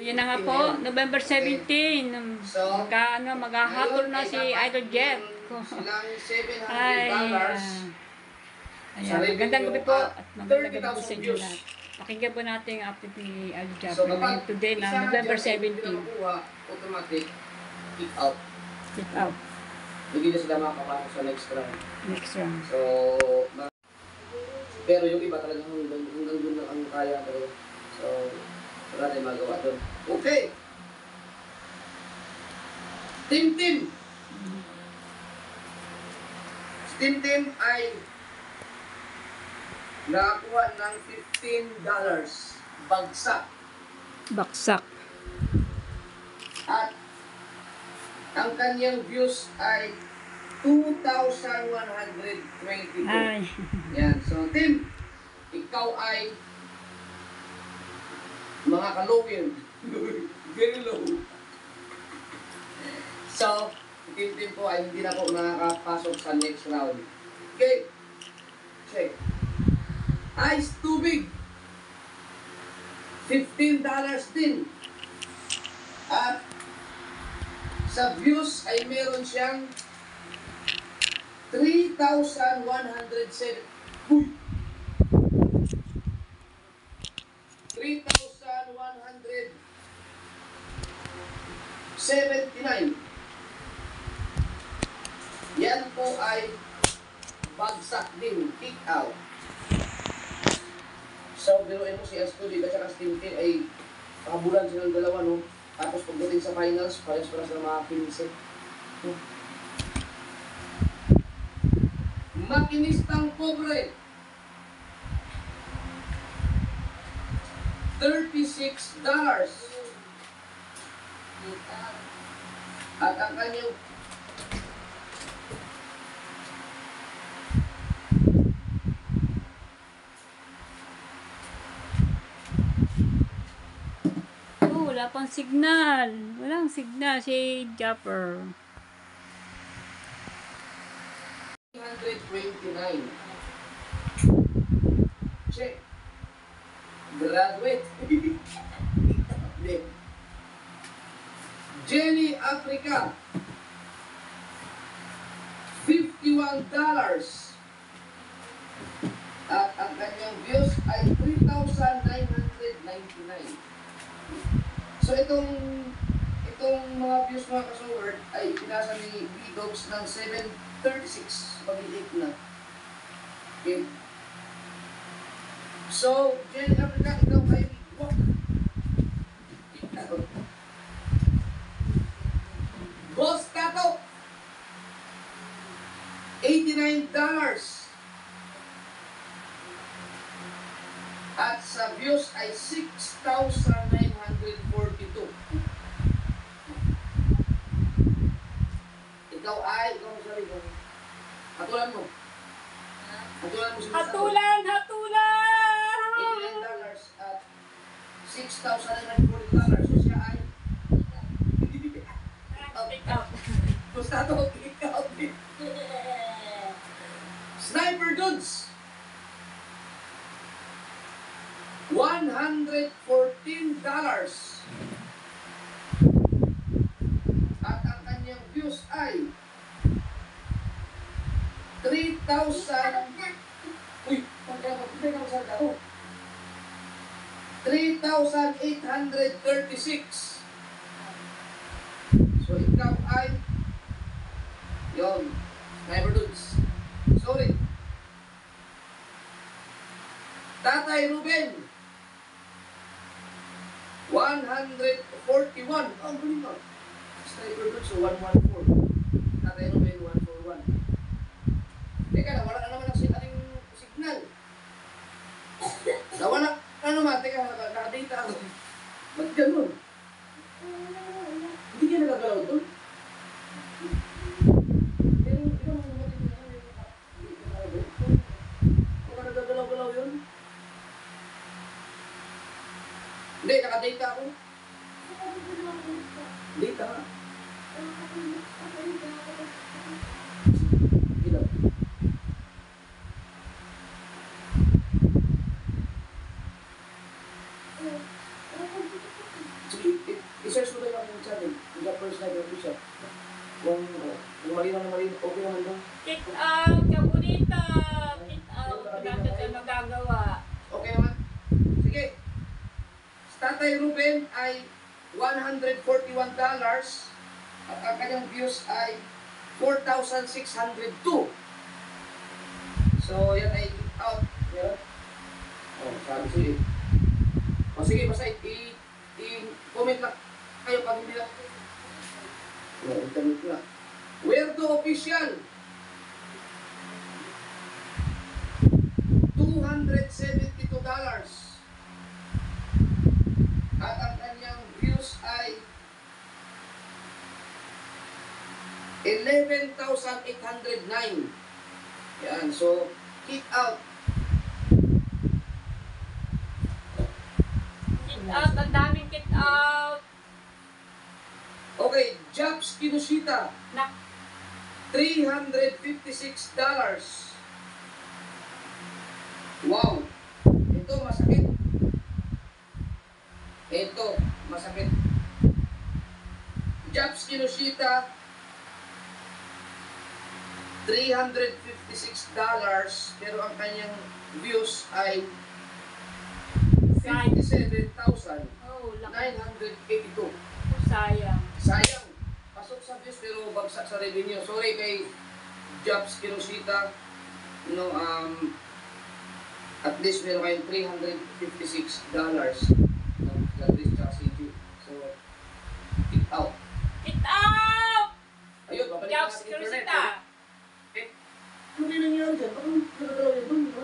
Yan na nga po, November 17, maghahatol na si Idol Jeff. Ay, ayan, magandang gabi po at magandang gabi po sa inyo lahat. Pakinggan po natin ang update ni Idol Jeff today na November 17. Automatic, kick out. Kick out. Hindi na sila makakapasok sa next round. Next round. So, pero yung iba talagang hanggang doon lang ang kaya talaga. So, wala tayong magawa doon. Okay! Team! Team ay nakakuha ng $15. Bagsak. Baksak. At ang kanyang views ay 2,122. Ay. Yan. So, Tim, ikaw ay mga kalowin. Very low. So, Tim po ay hindi na po nakakapasok sa next round. Okay. Check. Ice tubig. $15 din. At sa views ay meron siyang 3,107. Uy! 3,179. Yan po ay bagsak din, kick out. So, biruin mo si Astudi at saka si Tintin ay pakabulan silang dalawa, no? Tapos pagdating sa finals, parehas para sa mga 15. Makinistang pobre. $36. At ang kanyang Wala pang signal. Walang signal si Japper. 129. Check. Graduate. Jenny Africa. $51. At ang kanyang views ay 3,999. So itong mga views mga kasoward ay pinasa ni B-Dogs ng 736. Pag-8 na. Okay. So, Jenny Africa, ikaw ay walk. Boss Tato. $89. At sa views ay 6,942. Ikaw mo sarili. Hatulan mo. Hatulan mo si Hatulan! $89 at $6,940. So siya ay Pick up. Gusto ito, kick out. Sniper Dudes. $114. At ang kanyang views ay 3,000. Uy, pagkakapitay ka sa ako. 3,836. So, ikaw ay yun, Sniper Dudes. Sorry. Tatay Ruben. 141. Ang galing mo. Sniper Dudes, so 114. Tatay Ruben, 141. Teka na, wala na naman ang signal. Nawala. Ano naman? Teka, nakadata ako. Ba't ganun? Hindi ka nagagalaw doon? Pero, ikaw mo naman din na kung nagagalaw-galaw yun? Hindi, nakadata ako. Data ka. Ilaw. Sige, I-search mo tayo ang channel. Yung first live official. Kung malinaw na malinaw, okay naman doon. Kit out, kabunita. Kit out. Natin sa magagawa. Okay naman? Sige. Tatay Ruben ay $141 at ang kanyang views ay 4,602. So, yan ay out. Yan. Oh, sabi sige. O sige, basta i-comment lang kayo pag hindi lang. Internet na. Weirdo Official. $272. At ang kanyang views ay 11,809. Yan, so kick out. Kit out, ang daming kit out. Okay, Jobs Kinushita, Nak, $356. Wow, ito masakit. Ito, masakit. Jobs Kinushita, $356, pero ang kanyang views ay sayang. 57,982. Oh, laki. Sayang. Sayang, pasok sa views pero bagsak sa revenue. Sorry kay Jobs Kinushita. No, at least meron kayong $356. No, at least sa CG. So, kick out. Kit out! Ayun, babalik Jobs natin internet. Kinushita. Ano din nangyari dyan? Bakit nagagalaw yun doon? Diba?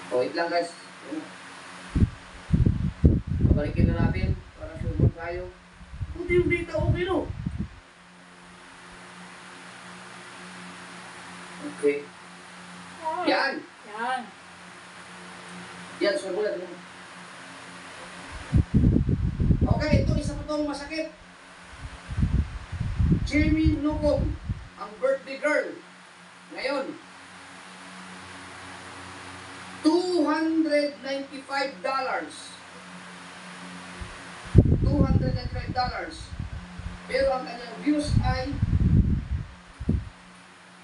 Oh, wait lang guys. Babalikin na natin para sure mo tayo. Buti yung data okay no? Okay. Oh, Yan! yan. Yan, sure mo yan. Okay, ito isa pa itong masakit. Jamie Nukom, ang birthday girl. Ngayon, $295. Pero ang kanyang views ay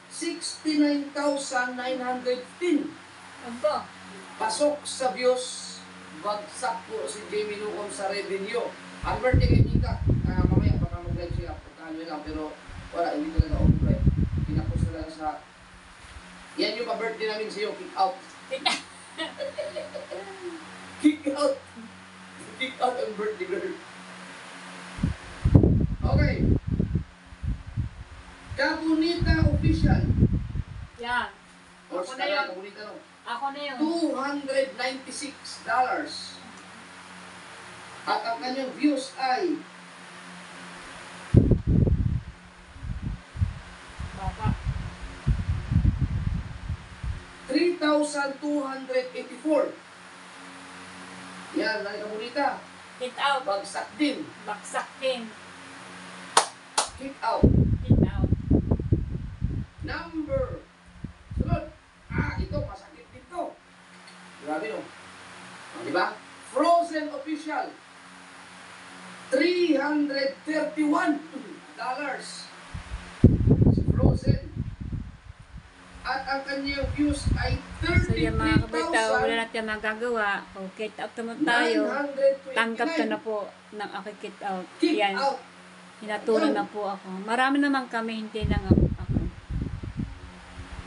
69,910. Aba, Pasok sa views, bagsak po si Jamie Nukom sa revenue. Ang birthday kay Mika, mamaya baka mag-live siya, pagkano lang, pero wala, hindi talaga over. Pinapos na lang sa... Yan yung pa-birthday namin sa'yo, kick out. kit out. Kick out! Kick out ang birthday girl. Okay. Kabunita Official. Yan. Or Ako na sa yun. Kabunita no? Ako na yun. $296. At ang kanyang views ay Baka. 3,284. Yan, nalika Kabunita. Kit out. Bagsak din. Baksak din. Kick out. Kit out. Number. Sunod. Ito, masakit dito. Grabe no. Diba? Frozen Official. $331. Si Frozen. At ang kanyang views ay So yung mga kabitaw, wala natin magagawa. O kit out naman tayo. 33,929. Tanggap ka na po ng aking kit out. Kick Yan. out. Hinatulan na po ako. Marami naman kami, hindi na nga ako.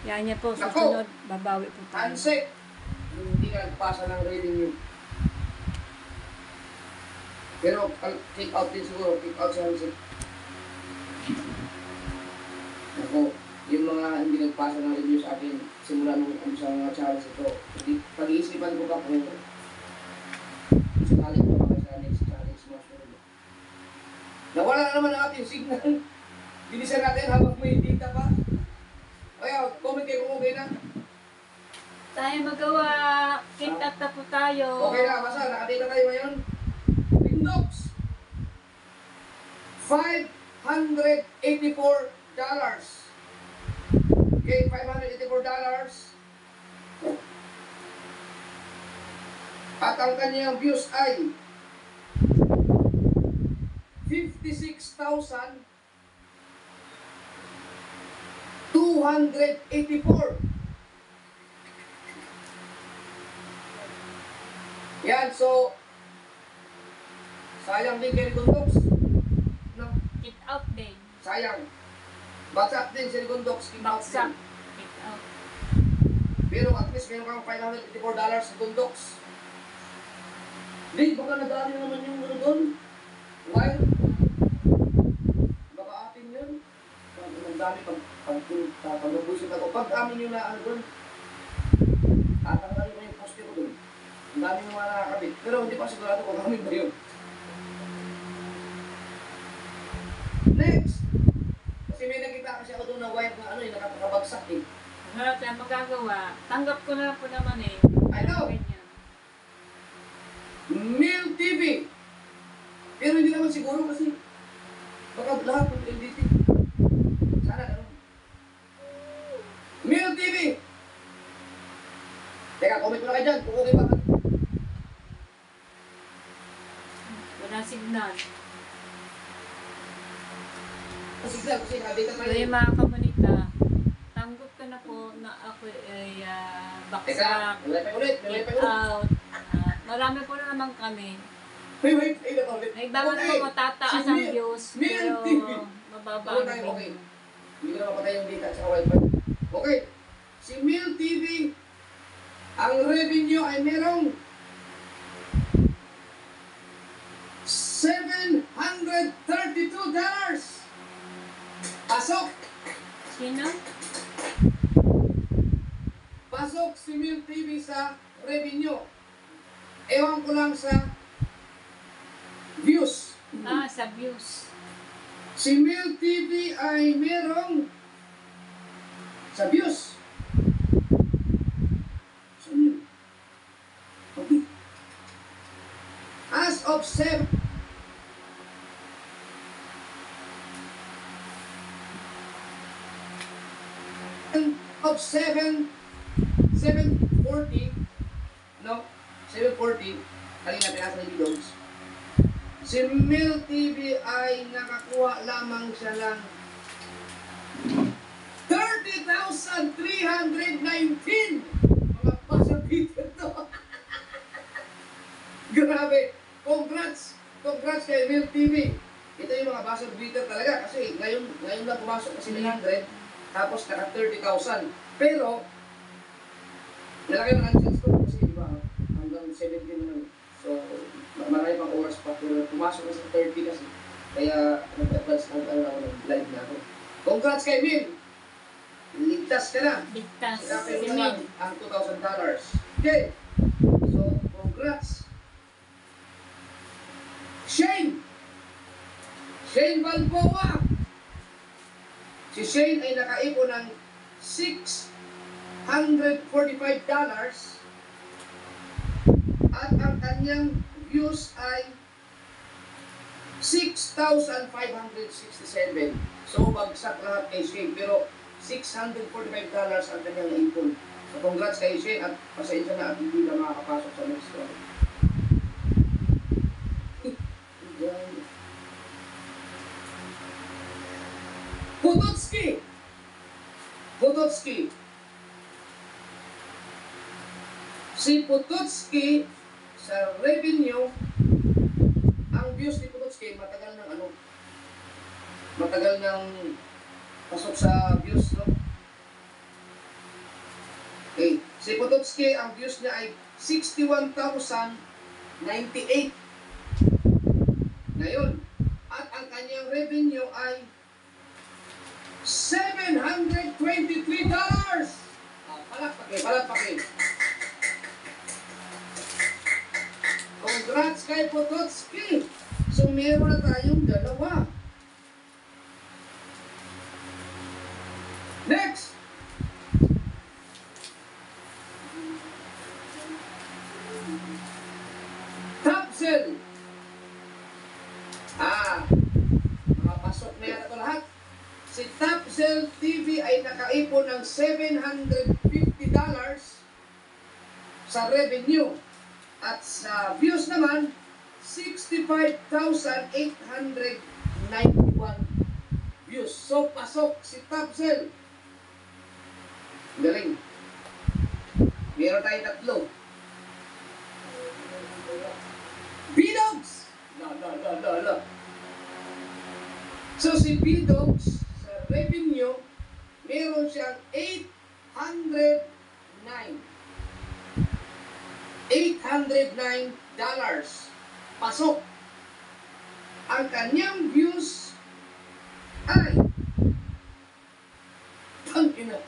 Yan niya po, susunod, babawi po tayo. Handshake. Hindi ka nagpasa ng revenue. Pero kick out din siguro. Kick out sa handshake. Ako, yung mga hindi nagpasa ng review sa akin simula nung sa mga challenge ito, pag-iisipan ko pa kung sakali ko pa sa next challenge mo. Nawala na naman ang ating signal. Bilisan natin habang may data pa. Kaya, comment kayo kung okay na. Tayo magawa. Kit out na po tayo. Okay na, basta nakadata tayo ngayon. Windows. $584. Okay, $584. At ang kanyang views ay 6,284. Yan, so, sayang din kay Rigondox. No? Get out din. Sayang. Bagsak din si Rigondox. Baksak. Get out. Pero at least meron kang $584 sa Rigondox. Di, baka nadali naman yung ano doon. Wire. Baka atin yun. Ang dami pag-ubusin ako. Pag amin yun na ano doon, tatanggalin mo yung poste ko doon. Ang dami yung mga nakakabit. Pero hindi pa sigurado kung amin ba yun. Next! Kasi may nakita kasi ako doon na wire na ano eh, nakakabagsak eh. Wala tayong magagawa. Tanggap ko na po naman eh. I know. Ganyan. Mil TV! Pero hindi naman siguro kasi baka lahat ng LDT. Sana ganun. Mil TV! Teka, comment mo na kayo dyan kung okay ba. Wala signal. Signal kasi nakabita So tayo. yung mga kamunita, tanggap ka na po na ako ay Teka, baksak, may wifi ulit, may get wifi ulit. out. Marami po na naman kami. May wifi ulit. Nagbaman Okay. po matataas Si ang Mil- views, Mil pero TV. mababa Okay ang tayo, okay. view. Hindi ko na mapatay yung data sa wifi. Okay. Si Mil TV, ang revenue ay merong $732. Pasok! Sino? Pasok si Mil TV sa revenue. Ewan ko lang sa views. Sa views. Si Mil TV ay merong sa views. Saan yun? Okay. As of 7 of 740, no? 740, kanina pinasa ni Dogs. Si Mil TV ay nakakuha lamang siya lang 30,319 mga pasabiter to. Grabe. Congrats kay Mil TV. Ito yung mga basag beater talaga kasi ngayon lang pumasok kasi 900 tapos naka 30,000. Pero nilagay mo ng chance ko kasi di ba hanggang 17 naman. So marami pang oras pa pero pumasok na sa 30 kasi kaya nag-advance ng live na ako. Congrats kay Mil. Ligtas ka na. Ligtas. Sinapin Si mo lang Mil. ang $2,000. Okay. So, congrats. Shane Balboa. Si Shane ay nakaipon ng $645 at ang kanyang views ay 6,567. So, bagsak lahat kay Shane. Pero, $645 ang kanyang naipon. So, congrats kay Shane at pasensya na at hindi na makakapasok sa next one. Putotski. Si Putotski sa revenue, ang views ni Putotski matagal ng pasok sa views, no? Okay. Si Putotski, ang views niya ay 61,098. Ngayon, at ang kanyang revenue ay $723. Palakpakin. Congrats kay Putotski. So, meron na tayong dalawa. Next! Topsel. Mga pasok na yan ito lahat. Si Topsel TV ay nakaipon ng $750 sa revenue. At sa views naman, 65,809. views. So, pasok si Tapsel. Galing. Meron tayo tatlo. B-Dogs! La. So, si B-Dogs, sa revenue, meron siyang 809. $809. Pasok. Ang kanyang views ay tangina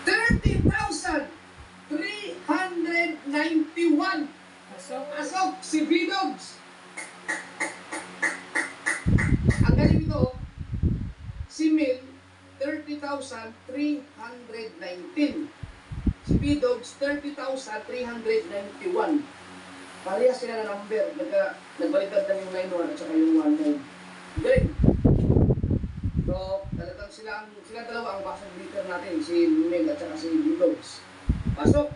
30,391. Pasok si B-Dogs. Ang galing ito, si Mil 30,319. Si B-Dogs 30,391. Parehas sila na number. Nagbaliktad lang yung line 1 at saka yung 19. Galing. So, talagang sila dalawa ang basag leader natin. Si Mel at saka si B-Dogs. Pasok.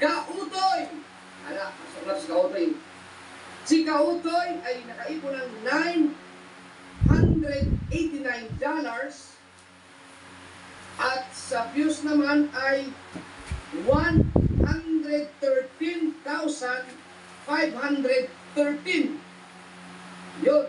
Kautoy! Pasok na si Kautoy. Si Kautoy ay nakaipon ng $989. At sa views naman ay 113,513. Yun.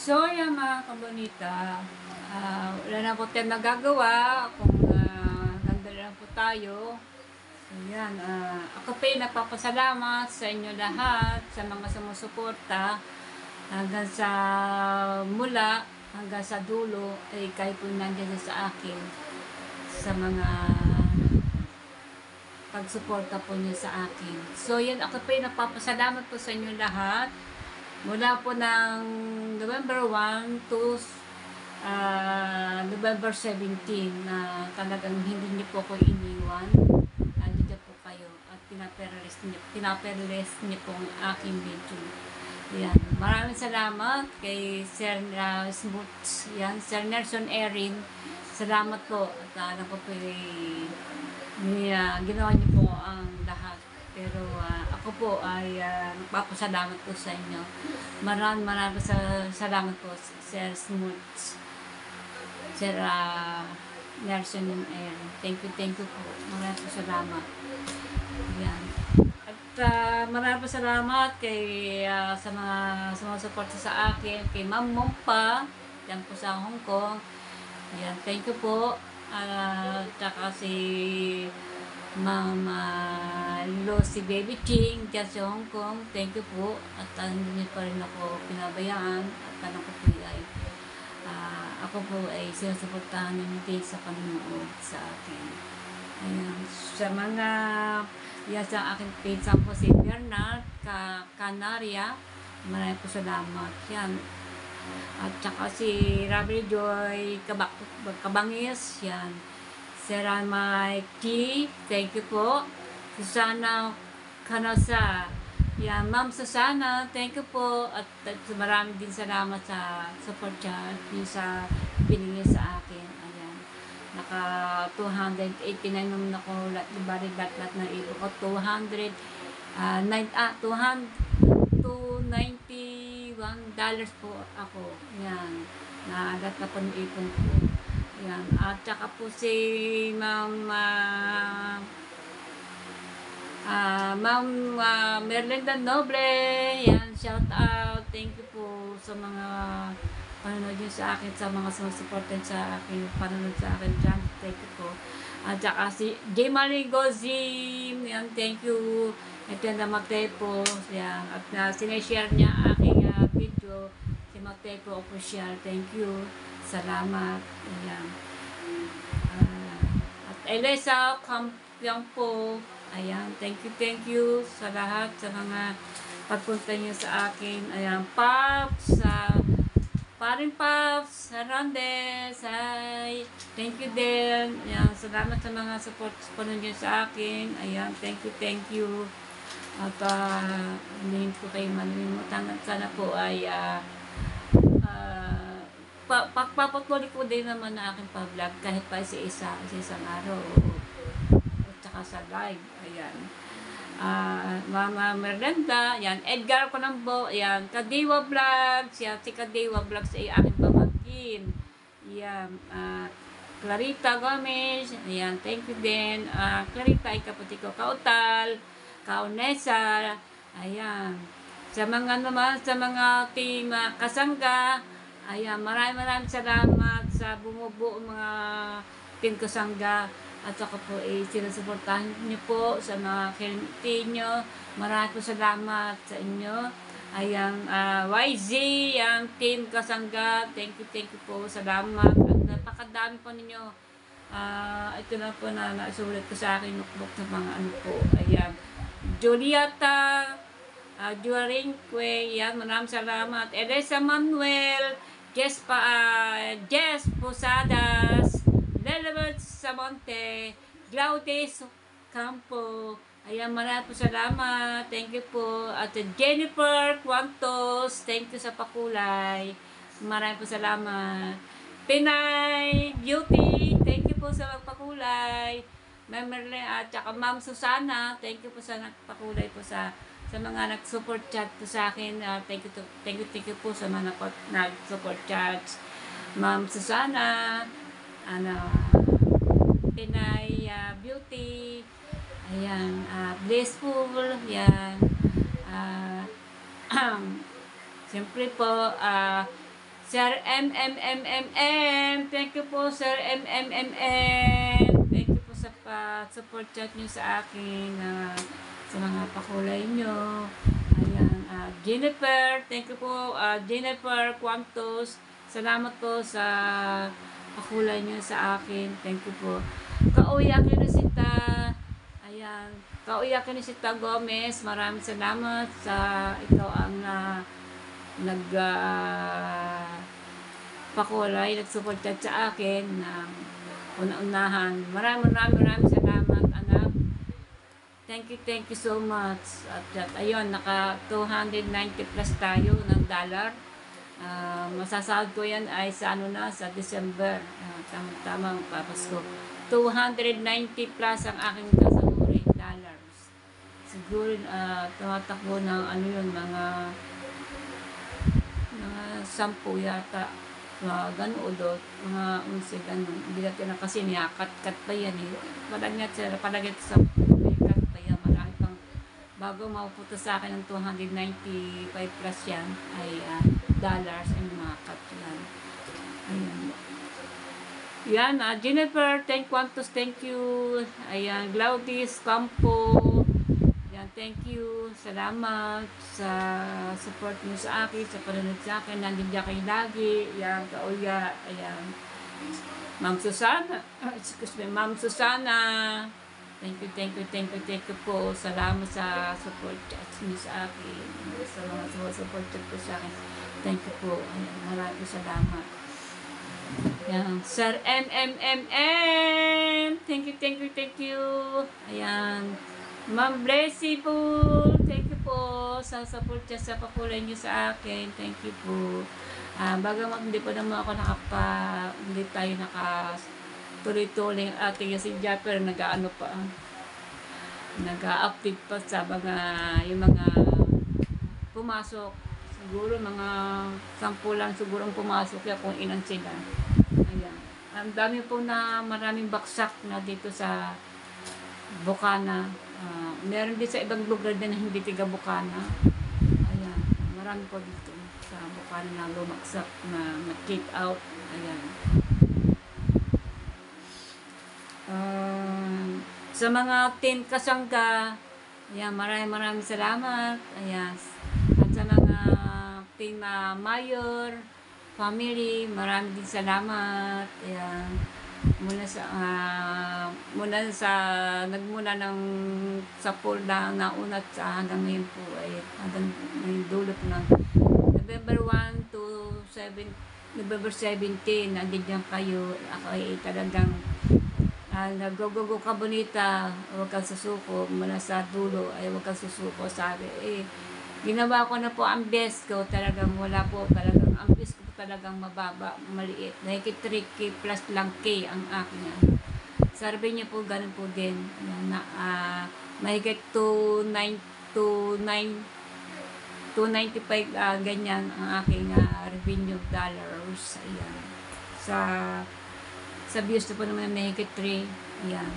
So, yan mga kabonita, wala na po tayong nagagawa kung ganda lang po tayo. So, yan, ako pa yung nagpapasalamat sa inyo lahat, sa mga sumusuporta, hanggang sa mula, hanggang sa dulo, ay kayo po nandiyan sa akin, sa mga pagsuporta po niyo sa akin. So, yan, ako pa yung nagpapasalamat po sa inyo lahat. Mula po ng November 1 to November 17 na talagang hindi niyo po ako iniwan. Nandiyan po kayo at pinaperless niyo po ang aking video. Yan. Maraming salamat kay Sir Smoots. Yan. Sir Nelson Erin. Salamat po. At ano po ginawa niyo po ang lahat. Pero ako po ay nagpapasalamat po sa inyo. Maraming salamat po, Sir Smoots, Sir Nelson Air. Thank you po. Maraming po salamat. Yan. At maraming po salamat kay sa mga sumusuporta sa akin, kay Ma'am Mompa, yan po sa Hong Kong. Yan, thank you po. Tsaka si Ma'am Lucy Baby Ching dyan sa Hong Kong, thank you po. At hindi niyo pa rin ako pinabayaan. At ako po ay ako po ay sinusuportahan ninyo din sa panonood sa akin. Ayan. Sa mga yan sa aking page po si Bernard Canaria, maraming po salamat. Yan. At saka si Rabi Joy Kabangis, yan. Sarah Mikey, thank you po. Susana Canosa, yan, Ma'am Susana, thank you po. At marami din salamat sa support chat yung sa binigay sa akin. Ayan, naka 289 naman ako, lahat na ibo ko, $291 po ako. Yan, naagat na po ng ipon ko. Yan. At saka po si Ma'am Merlinda Noble. Yan, shout out. Thank you po sa mga panonood nyo sa akin, sa mga sumusuportan sa akin, panonood sa akin dyan. Thank you po. At saka si J. Marie Gozim. Yan, thank you. Ito na Magtepo. Yan. At sineshare niya aking video. Si Magtepo Official. Thank you. Salamat. Ayan. At Elisa Campiang po. Ayan. Thank you sa lahat, sa mga pagpunta niyo sa akin. Ayan. Pops, Parin Pops, Randes, hi. Thank you din. Ayan. Salamat sa mga support niyo sa akin. Ayan. Thank you. At hindi ko kayo malilimutan. At sana po ay papatuloy ko din naman na aking pa-vlog kahit pa sa isang araw at saka sa live. Ayan. Mama Merlenda, yan, Edgar Conambo, yan, Kadiwa Vlogs, yan, si Kadiwa Vlogs ay aking pamangkin. Yan, Clarita Gomez, ayan, thank you din. Clarita ay kapatid ko, Kautal, Kaunesa, ayan. Sa mga naman, sa mga team Kasangga, ayan, maraming salamat sa bumubuo mga team Kasangga. At saka po sinusuportahan niyo po sa mga community niyo. Maraming po salamat sa inyo. Ayan, YZ, ang team Kasangga, thank you po, salamat. At napakadami po ninyo. Ito na po na nasulat ko sa akin notebook sa mga ano po. Ayan, Julieta, Juarinque, yan, maraming salamat. Elisa Manuel, Jess Posadas, Lelebert Samonte, Glaudes Campo, ayan, maraming po salamat, thank you po. At Jennifer Quantos, thank you sa pakulay, maraming po salamat. Pinay Beauty, thank you po sa magpakulay. Memory at saka Ma'am Susana, thank you po sa nagpakulay po sa mga nag-support chat po sa akin. Thank you po sa mga nag-support chat. Ma'am Susana, Pinay Beauty, ayan, Blissful, yan, siyempre po, Sir MMMMM, thank you po Sir MMMM, thank you po sa support chat nyo sa akin, sa mga pakulay nyo. Ayan, Jennifer, thank you po, Jennifer Quantos, salamat po sa pakulay nyo sa akin. Thank you po. Kauya Kinisita. Ayan. Kauya Kinisita Gomez. Maraming salamat sa ikaw ang pakulay, nag-support sa akin na una-unahan. Maraming salamat, anak. Thank you so much. At ayun, naka 290 plus tayo ng dollar. Masasahod ko yan ay sa sa December. Tamang papasko. 290 plus ang aking kasahuri dollars. Siguro tumatakbo ng mga 10 yata. Gano'n o mga 11 gano'n. Hindi natin na kasi niyakat-kat pa yan eh. Palagyan sa kat pa yan. Marami pang bago mapupunta sa akin ng 295 plus yan ay dollars ay mga cut yan. Ayan. Yan, Jennifer, thank you. Ayan, Glaudes Campo. Yan, thank you. Salamat sa support niyo sa akin, sa panonood sa akin. Nandiyan kayo lagi. Yan, Kauya. Ayan. Ma'am Susana. Ma'am Susana. Thank you po. Salamat sa support chat niyo sa akin. Sa mga support chat po sa akin. Thank you po. Ayan, maraming salamat. Ayan. Sir MMMM. Thank you. Ayan. Ma'am Blessy po. Thank you po sa support chat sa pakulay niyo sa akin. Thank you po. Bagamat hindi pa naman ako hindi tayo tuloy-tuloy ang ating si Japper nag-update pa sa yung mga pumasok. Siguro mga 10 lang siguro ang pumasok kaya kung ilan sila. Ayan. Ang dami po maraming baksak na dito sa Bukana. Meron din sa ibang lugar din na hindi tiga Bukana. Ayan. Marami po dito sa Bukana na lumaksak na kick out. Ayan. Sa mga team Kasangga, ayan, maraming salamat. Ayan. At sa mga team Mayor, family, maraming din salamat. Ayan. Nagmula sa poll na naunat sa hanggang ngayon po ay hanggang ngayon dulo po ng November 1 to November 17, nandiyan kayo. Ako ay talagang nag-go ka bonita, huwag kang susuko, mula sa dulo ay huwag kang susuko, sabi. Ginawa ko na po ang best ko, talagang wala po, talagang ang best ko talagang mababa, maliit. Dahil 3K plus lang K ang akin yan. Sa Ravenia po, ganun po din. Ayan, na, mahigit to 295 ganyan ang aking revenue dollars. Ayan. Sa views na po naman mahigit 3. Ayan.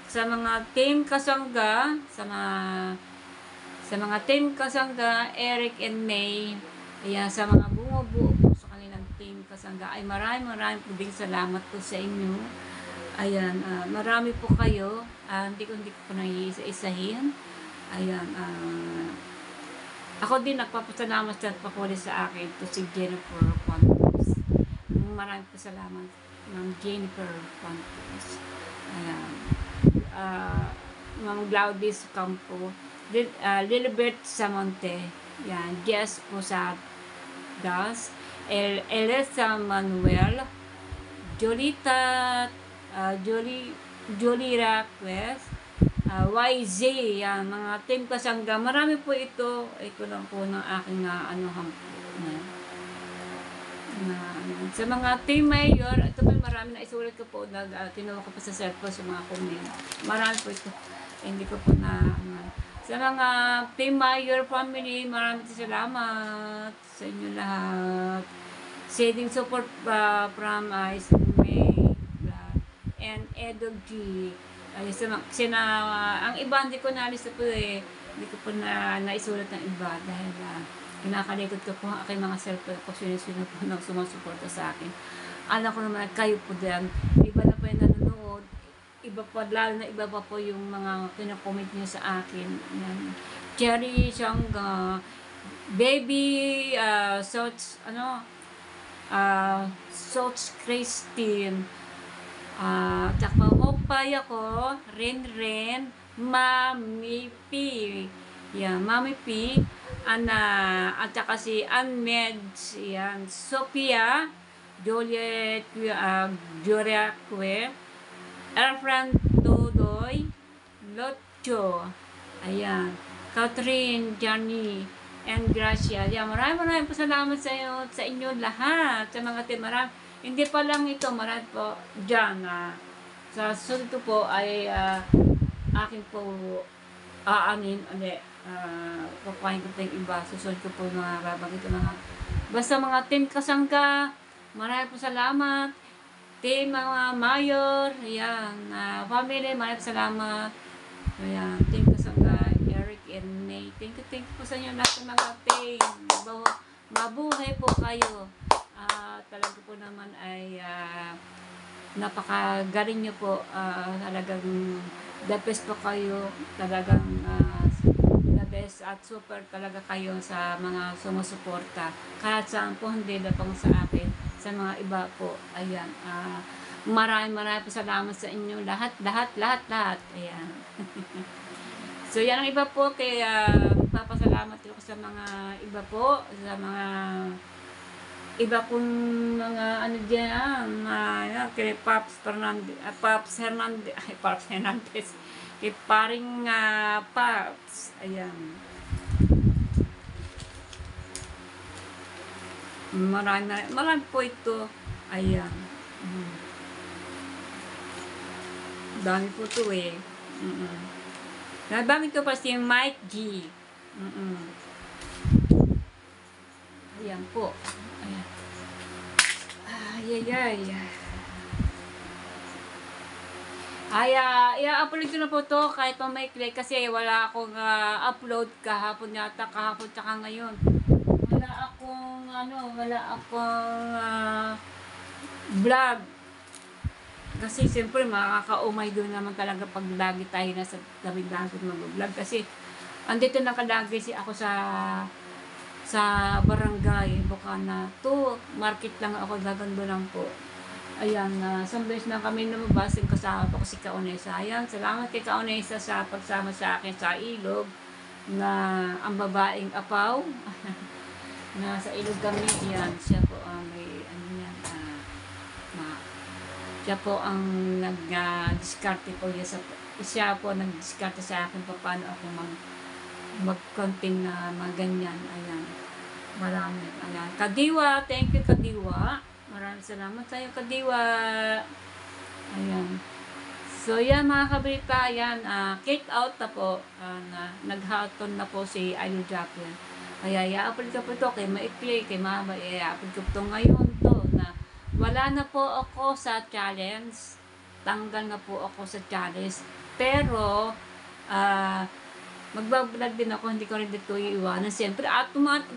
Sa mga team kasangga, sa mga team kasangga, Eric and May, ayan, sa mga bumubuo po sa kanilang team kasangga, ay maraming po ding salamat po sa inyo. Ayan, marami po kayo. Hindi ko po naiisa-isahin. Ayan, ako din nagpapasalamat sa papuli sa akin to si Jennifer Pontos. Maraming po salamat ng Jennifer Pontos. Ayan. Ma'am Glaudis Campo, Lilibert Samonte, yan, Jess Posadas, Elisa Manuel, Jolita, Jolira Quest, YZ, yan, mga team kasangga. Marami po ito. Ito lang po ng aking anuhan po. Sa mga team mayor, ito po marami na isulat ko po, tinuha ko po sa cellphone sa mga comment. Marami po ito. Hindi ko po sa mga team mayor family, maraming salamat sa inyo lahat. Sending support from May and Edog G. Ang iba hindi ko nalista po hindi ko po naisulat ng iba dahil kinakalikot ko po ang aking mga cellphone ko, sino po nang sumusuporta sa akin. Alam ko naman kayo po din, iba na po yung nanonood, iba pa, lalo na iba pa po yung mga kinakomment niyo sa akin. Yan. Cherry Shangga, Baby, Sots Christine, tsaka Hopay ako, Ren, Mami P, yan, Mami P, at saka si Anmeds, yan, Sophia, Juliet, Joriacque, Erfran Tudoy, Lotcho, ayan, Catherine, Johnny, and Gracia. Yan, maraming po salamat sa inyo lahat, sa mga team. Hindi pa lang ito, marami po dyan. Sa susunod po ay akin po aanin ulit. Kukuhain ko po yung iba. Susunod ko po mga babagay ito mga. Basta mga team kasangga, maraming po salamat. Team mga mayor, ayan, family, maraming salamat. Ayan, team kasangga, Eric and May. Thank you po sa inyo lahat ng mga team. Mabuhay po kayo. Talaga po naman ay napakagaling nyo po. Talagang the best po kayo. Talagang the best at super talaga kayo sa mga sumusuporta. Kahit saan po, hindi na pang sa akin. Sa mga iba po. Ayan. Maraming po salamat sa inyo. Lahat. Ayan. So, yan ang iba po. Kaya papasalamat ko sa mga iba po. Sa mga iba kong mga dyan, kay Pops Hernandez, kay paring Pops, ayan. Marami po ito, ayan. Dami po ito Nabangit ko pa si Mike G. Ayan po. Ayan. I-upload ko na po to kahit pa may click kasi wala akong upload kahapon tsaka ngayon. Wala akong vlog. Kasi siyempre makakaumay doon naman talaga pag lagi tayo nasa gabi-gabi mag-vlog kasi andito nakalagay ako sa barangay Bukana to market lang ako, gagando lang po. Ayan, isang beses na kami lumabas, kasama po ko si Kaunesa. Ayan, salamat kay Kaunesa sa pagsama sa akin sa ilog na ang babaeng apaw. Nasa ilog kami. Ayan, siya po siya po ang nag-diskarte po siya po nag-diskarte sa akin paano ako mag-content na mga ganyan. Ayan. Marami. Ayan. Kadiwa, thank you Kadiwa. Maraming salamat sa iyo Kadiwa. Ayan. So yan mga kabrita, yan, kick out na po, nag-houghton na po si Idol Japper. Kaya i-upload ko po ito kay maikli, kay mama, i-upload ko po ito ngayon to, na wala na po ako sa challenge, tanggal na po ako sa challenge, pero, magbablog din ako, hindi ko rin dito iiwanan. Siyempre,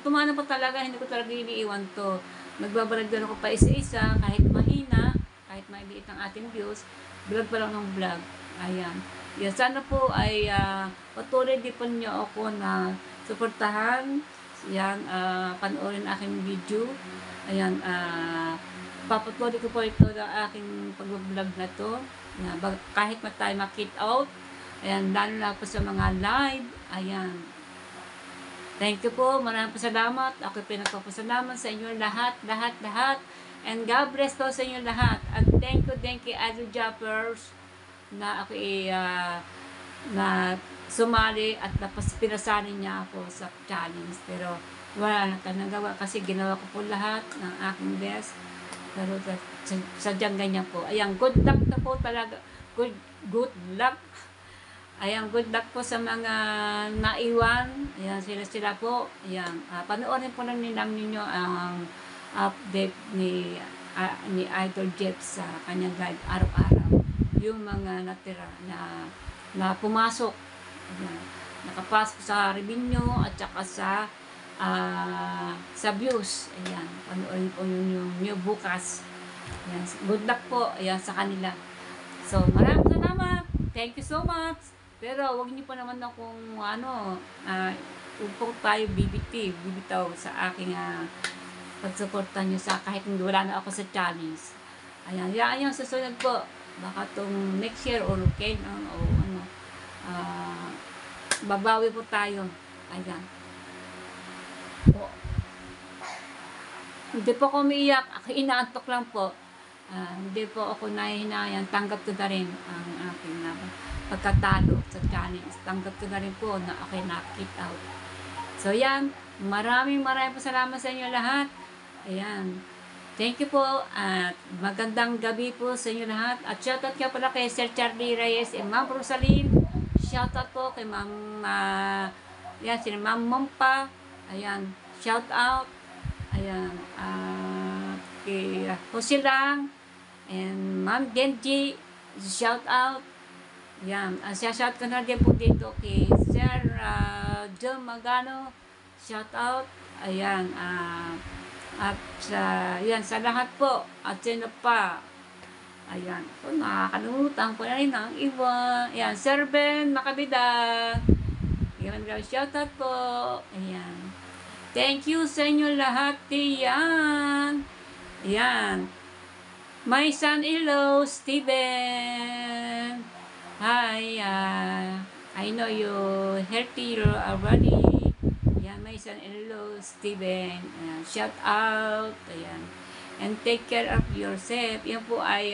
tumana pa talaga, hindi ko talaga iniiwan to. Magbablog din ako pa isa-isa, kahit mahina, kahit maliit ang ating views, vlog pa lang ng vlog. Ayan. Yan, sana po ay patuloy din po niyo ako na suportahan. Yan, panoorin aking video. Ayan, papatuloy ko po ito ng aking pag-vlog na to. Yan, kahit tayo makit out. Ayan, lalo na po sa mga live. Ayan. Thank you po. Maraming salamat. Ako pinagpapasalamat sa inyo lahat. And God bless po sa inyo lahat. At thank you, Idol Jappers, na ako na sumali at pinasanin niya ako sa challenge. Pero wala na ka nagawa kasi ginawa ko po lahat ng aking best. Pero sadyang ganyan po. Ayan, good luck na po talaga. Good luck. Ayan, good luck po sa mga naiwan. Ayan, sila po. Ayan, panoorin po lang ninyo ang update ni Idol Jeff sa kanyang live araw-araw. Yung mga natira na pumasok. Ayan, nakapasok sa revenue at saka sa views. Ayan, panoorin po yung new bukas. Ayan, good luck po. Ayan, sa kanila. So, maraming salamat. Thank you so much. Pero, wag niyo po naman akong huwag po tayo bibitaw sa aking pagsuporta niyo sa kahit hindi wala na ako sa challenge. Ayan, yan yung susunod po. Baka itong next year or babawi po tayo. Ayan. Hindi po ako umiiyak. Ako inaantok lang po. Hindi po ako nahihinayan. Tanggap ko na rin ang aking pagkatalo sa challenge. Tanggap ko na rin po na ako nakit out. So yan. Maraming po salamat sa inyo lahat. Ayan. Thank you po. At magandang gabi po sa inyo lahat. At shoutout ka pala kay Sir Charlie Reyes and Ma'am Rosaline. Shoutout po kay Ma'am si Ma'am Mompa. Ayan. Shoutout. Ayan. Kay Jose Lang and Ma'am Genji. Shoutout. Ayan. Shout ko na din po dito kay Sir John Magano. Shoutout. Ayan. At sa lahat po. At sino pa. Ayan. So, nakakalimutan ko na rin ang iba. Ayan. Sir Ben Makabida. Ayan. Shoutout po. Ayan. Thank you sa inyo lahat. Ayan. Ayan. My son-in-law, Steven. Hi. I know you healthy already. Ayan. My son-in-law, Steven. Ayan. Shout out. Ayan. And take care of yourself. Yan po ay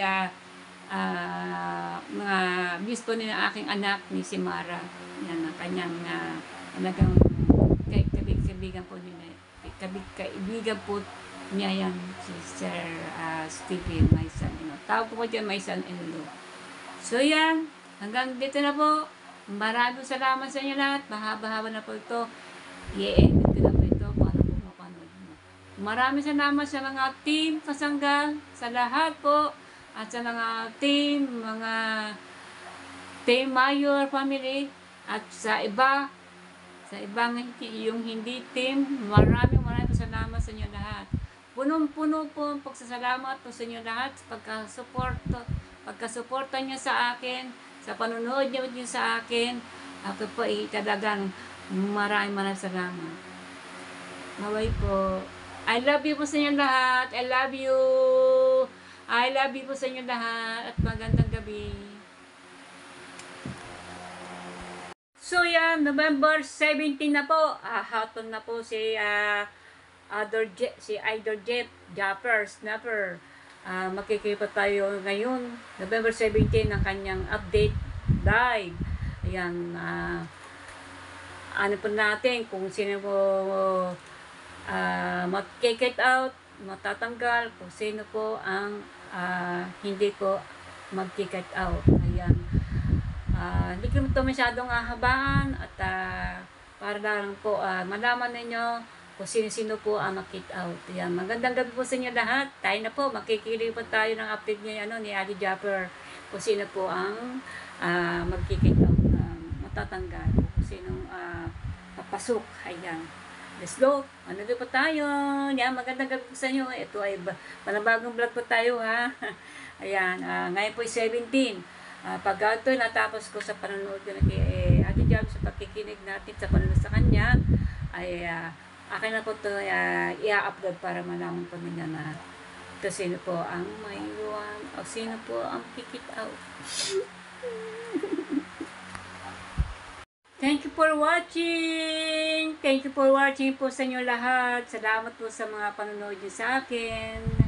mga views po ng aking anak ni si Mara. Yan ang kanyang talagang kaibigan po nila. Kaibigan po niya yan si Sir Steven, my son-in-law. Tawag po dyan, my son-in-law. So yan, hanggang dito na po. Maraming salamat sa inyo lahat. Mahaba-haba na po ito. I-edit ko na po ito para po mapanood mo. Maraming salamat sa mga team kasangga, sa lahat po. At sa mga team Mayor family. At sa ibang yung hindi team. Maraming salamat sa inyo lahat. Punong-puno po ang pagsasalamat po sa inyo lahat sa pagkasuporta niyo sa akin, sa panonood niyo sa akin. Ako po ay talagang maraming salamat. Naway po. I love you po sa inyo lahat. I love you. I love you po sa inyo lahat. At magandang gabi. So yan, November 17 na po. Houghton na po si Idol Jeff Japper Snapper. Makikita tayo ngayon November 17 ng kanyang update live. Ayan, ano po natin kung sino po mag-kick out, matatanggal kung sino po ang hindi ko mag-kick out. Ayan. Hindi ko ito masyadong habaan at para lang po malaman ninyo kung sino-sino po ang mag-kick out. Ayan. Magandang gabi po sa inyo lahat. Tayo na po, makikinig po tayo ng update niya, ni Ali Japper kung sino po ang mag-kick out, matatanggal, kung sinong papasok. Ayan. Let's go. Ano po tayo? Yan, magandang gabi po sa inyo. Ito ay panabagong vlog po tayo, ha. Ayan, ngayon po ay 17. Pag ito natapos ko sa panonood ko na kay Ate Jam sa pagkikinig natin sa panonood sa kanya, ay akin na po ito i-upload para malaman po ninyo na ito sino po ang mayroon o sino po ang kick out. Thank you for watching! Thank you for watching po sa inyo lahat. Salamat po sa mga panonood niyo sa akin.